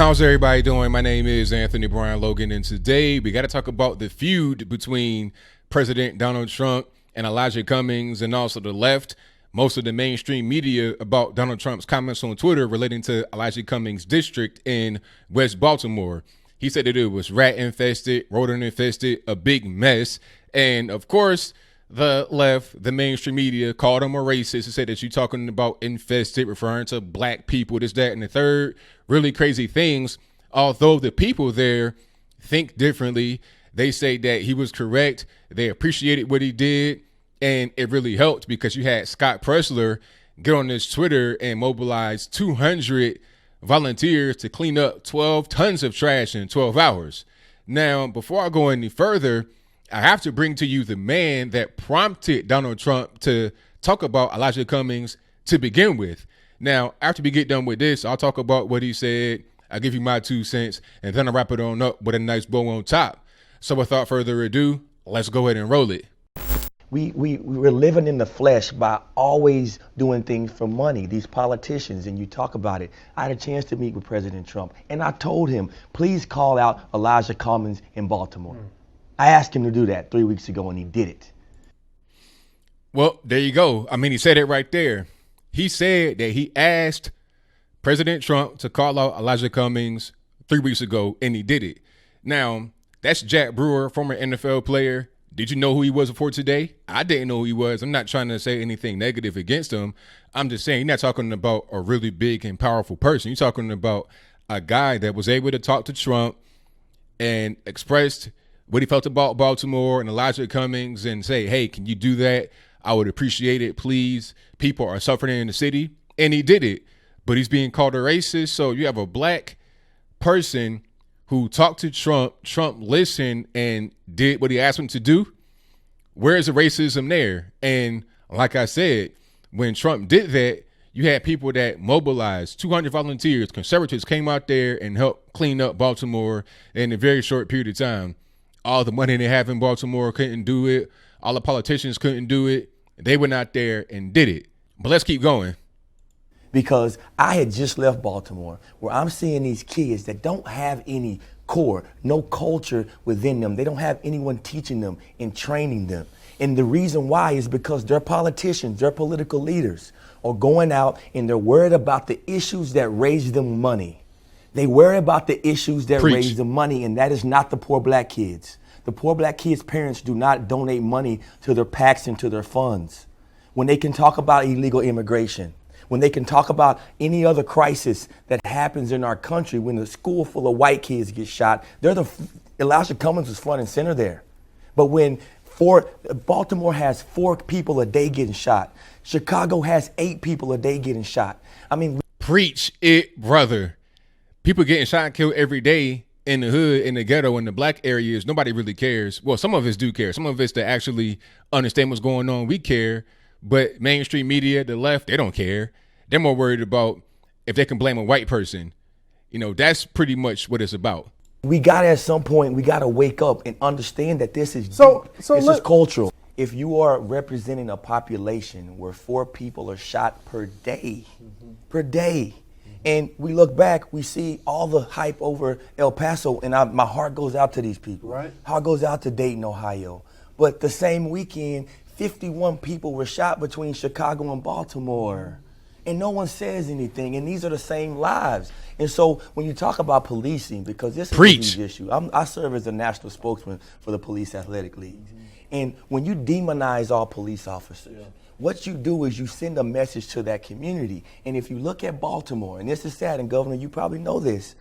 How's everybody doing? My name is Anthony Brian Logan, and today we got to talk about the feud between President Donald Trump and Elijah Cummings, and also the left, most of the mainstream media, about Donald Trump's comments on Twitter relating to Elijah Cummings' district in West Baltimore. He said that it was rat infested, rodent infested, a big mess. And of course, the left, the mainstream media, called him a racist and said that you're talking about infested, referring to black people, this, that, and the third. Really crazy things. Although the people there think differently, they say that he was correct. They appreciated what he did, and it really helped because you had Scott Presler get on his Twitter and mobilize 200 volunteers to clean up 12 tons of trash in 12 hours. Now, before I go any further, I have to bring to you the man that prompted Donald Trump to talk about Elijah Cummings to begin with. Now, after we get done with this, I'll talk about what he said. I'll give you my 2 cents, and then I'll wrap it on up with a nice bow on top. So without further ado, let's go ahead and roll it. We're living in the flesh by always doing things for money, these politicians, and you talk about it. I had a chance to meet with President Trump, and I told him, please call out Elijah Cummings in Baltimore. I asked him to do that 3 weeks ago, and he did it. Well, there you go. I mean, he said it right there. He said that he asked President Trump to call out Elijah Cummings 3 weeks ago, and he did it. Now, that's Jack Brewer, former NFL player. Did you know who he was before today? I didn't know who he was. I'm not trying to say anything negative against him. I'm just saying, you're not talking about a really big and powerful person. You're talking about a guy that was able to talk to Trump and expressed what he felt about Baltimore and Elijah Cummings and say, hey, can you do that? I would appreciate it, please. People are suffering in the city. And he did it. But he's being called a racist. So you have a black person who talked to Trump. Trump listened and did what he asked him to do. Where's the racism there? And like I said, when Trump did that, you had people that mobilized 200 volunteers. Conservatives came out there and helped clean up Baltimore in a very short period of time. All the money they have in Baltimore couldn't do it. All the politicians couldn't do it. They went out there and did it. But let's keep going. Because I had just left Baltimore, where I'm seeing these kids that don't have any core, no culture within them. They don't have anyone teaching them and training them. And the reason why is because their politicians, their political leaders are going out and they're worried about the issues that raise them money. They worry about the issues that raise the money, and that is not the poor black kids. The poor black kids' parents do not donate money to their PACs and to their funds. When they can talk about illegal immigration, when they can talk about any other crisis that happens in our country, when the school full of white kids get shot, Elijah Cummings was front and center there. But when Baltimore has 4 people a day getting shot, Chicago has 8 people a day getting shot. I mean, preach it, brother. People getting shot and killed every day in the hood, in the ghetto, in the black areas. Nobody really cares. Well, some of us do care. Some of us that actually understand what's going on, we care. But mainstream media, the left, they don't care. They're more worried about if they can blame a white person. You know, that's pretty much what it's about. We got to, at some point, we got to wake up and understand that this is this is cultural. If you are representing a population where 4 people are shot per day, and we look back, we see all the hype over El Paso, and my heart goes out to these people. Right. Heart goes out to Dayton, Ohio. But the same weekend, 51 people were shot between Chicago and Baltimore. And no one says anything, and these are the same lives. And so when you talk about policing, because this is a huge issue, I serve as a national spokesman for the Police Athletic League. And when you demonize all police officers, what you do is you send a message to that community. And if you look at Baltimore, and this is sad, and Governor, you probably know this,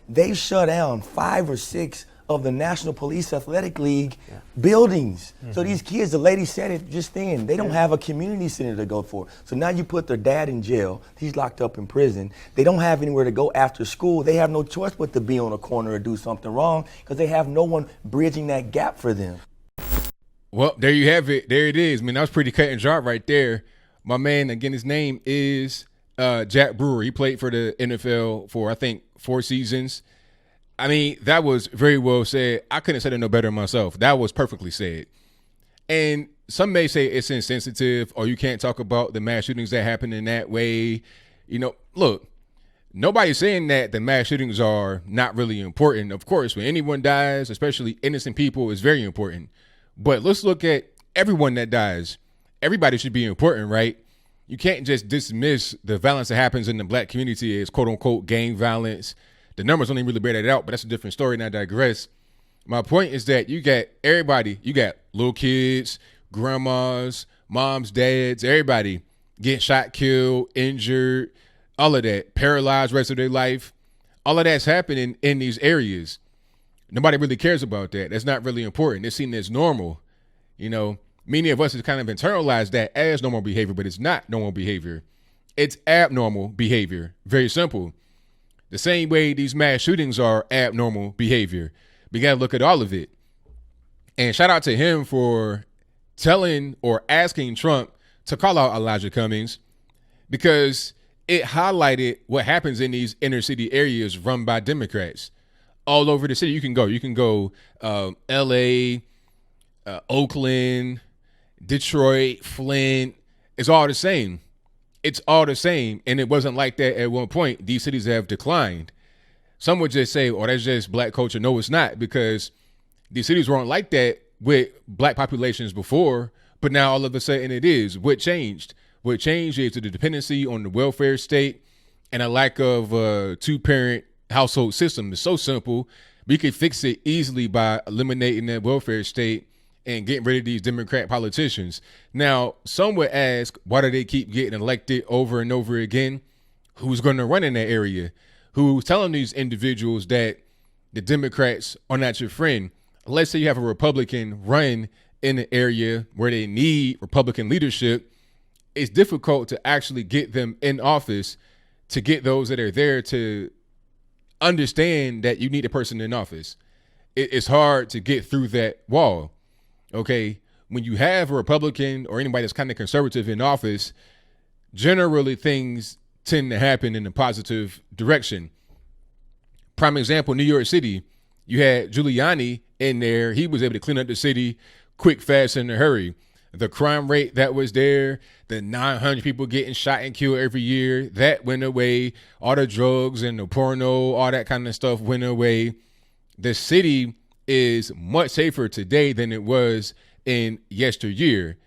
they shut down 5 or 6 of the National Police Athletic League buildings. So these kids, the lady said it just then, they don't have a community center to go for. So now you put their dad in jail. He's locked up in prison. They don't have anywhere to go after school. They have no choice but to be on a corner or do something wrong because they have no one bridging that gap for them. Well, there you have it. There it is. I mean, that was pretty cut and dry right there. My man, again, his name is Jack Brewer. He played for the NFL for, I think, 4 seasons. I mean, that was very well said. I couldn't have said it no better myself. That was perfectly said. And some may say it's insensitive or you can't talk about the mass shootings that happen in that way. You know, look, Nobody's saying that the mass shootings are not really important. Of course, when anyone dies, especially innocent people, is very important. But let's look at everyone that dies. Everybody should be important, right? You can't just dismiss the violence that happens in the black community as quote unquote gang violence. The numbers don't even really bear that out, but that's a different story, and I digress. My point is that you got everybody, you got little kids, grandmas, moms, dads, everybody getting shot, killed, injured, all of that, paralyzed rest of their life. All of that's happening in these areas. Nobody really cares about that. That's not really important. It's seen as normal. You know, many of us have kind of internalized that as normal behavior, but it's not normal behavior. It's abnormal behavior. Very simple. The same way these mass shootings are abnormal behavior. We got to look at all of it. And shout out to him for telling or asking Trump to call out Elijah Cummings, because it highlighted what happens in these inner city areas run by Democrats all over the city. You can go L.A., Oakland, Detroit, Flint. It's all the same. It's all the same. And it wasn't like that at one point. These cities have declined. Some would just say, oh, that's just black culture. No, it's not, because these cities weren't like that with black populations before, but now all of a sudden it is. What changed? What changed is the dependency on the welfare state and a lack of a two-parent household system. It's so simple. We could fix it easily by eliminating that welfare state and getting rid of these Democrat politicians. Now, some would ask, why do they keep getting elected over and over again? Who's going to run in that area? Who's telling these individuals that the Democrats are not your friend? Let's say you have a Republican run in an area where they need Republican leadership. It's difficult to actually get them in office, to get those that are there to understand that you need a person in office. It's hard to get through that wall. Okay. When you have a Republican or anybody that's kind of conservative in office, generally things tend to happen in a positive direction. Prime example, New York City, you had Giuliani in there. He was able to clean up the city quick, fast, in a hurry. The crime rate that was there, the 900 people getting shot and killed every year, that went away. All the drugs and the porno, all that kind of stuff went away. The city is much safer today than it was in yesteryear.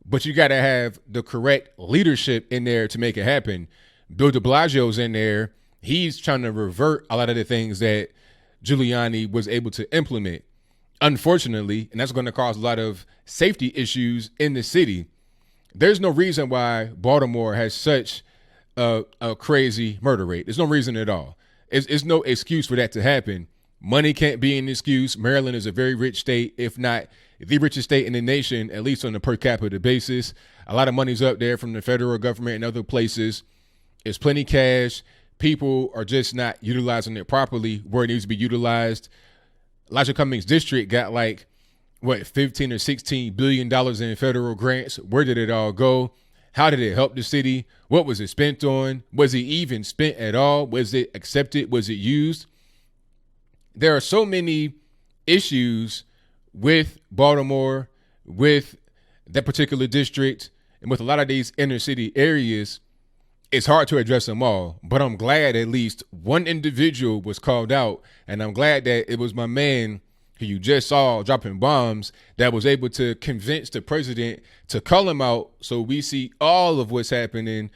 But you got to have the correct leadership in there to make it happen. Bill de Blasio's in there. He's trying to revert a lot of the things that Giuliani was able to implement. Unfortunately, and that's going to cause a lot of safety issues in the city. There's no reason why Baltimore has such a crazy murder rate. There's no reason at all. It's no excuse for that to happen. Money can't be an excuse. Maryland is a very rich state, if not the richest state in the nation, at least on a per capita basis. A lot of money's up there from the federal government and other places. It's plenty cash. People are just not utilizing it properly where it needs to be utilized. Elijah Cummings district got like, what, 15 or 16 billion dollars in federal grants. Where did it all go? How did it help the city? What was it spent on? Was it even spent at all? Was it accepted? Was it used? There are so many issues with Baltimore, with that particular district, and with a lot of these inner city areas. It's hard to address them all, but I'm glad at least one individual was called out, and I'm glad that it was my man who you just saw dropping bombs that was able to convince the president to call him out, so we see all of what's happening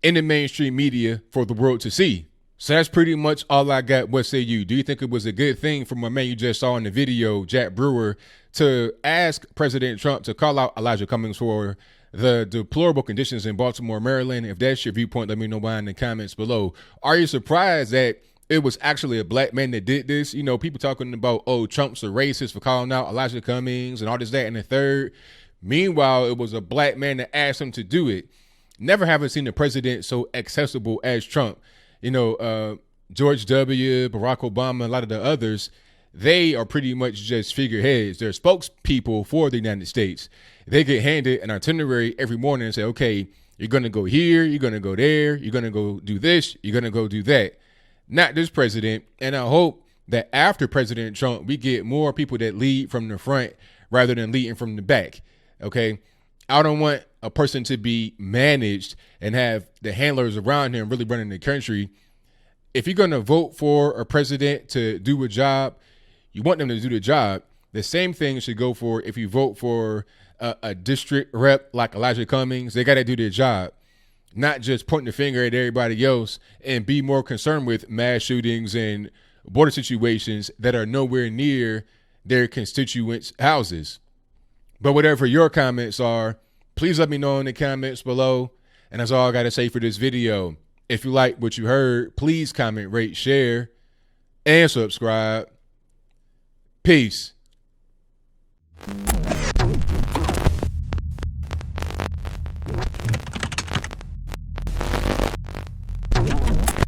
in the mainstream media for the world to see. So that's pretty much all I got. What say you? Do you think it was a good thing for my man you just saw in the video, Jack Brewer, to ask President Trump to call out Elijah Cummings for the deplorable conditions in Baltimore, Maryland? If that's your viewpoint, let me know in the comments below. Are you surprised that it was actually a black man that did this? You know, people talking about, oh, Trump's a racist for calling out Elijah Cummings and all this, that, and the third. Meanwhile, it was a black man that asked him to do it. Never haven't seen a president so accessible as Trump. You know, George W., Barack Obama, a lot of the others, they are pretty much just figureheads. They're spokespeople for the United States. They get handed an itinerary every morning and say, okay, you're going to go here, you're going to go there, you're going to go do this, you're going to go do that. Not this president. And I hope that after President Trump, we get more people that lead from the front rather than leading from the back. Okay. I don't want a person to be managed and have the handlers around him really running the country. If you're going to vote for a president to do a job, you want them to do the job. The same thing should go for if you vote for a district rep like Elijah Cummings. They got to do their job, not just pointing the finger at everybody else and be more concerned with mass shootings and border situations that are nowhere near their constituents' houses. But whatever your comments are, please let me know in the comments below. And that's all I got to say for this video. If you like what you heard, please comment, rate, share, and subscribe. Peace.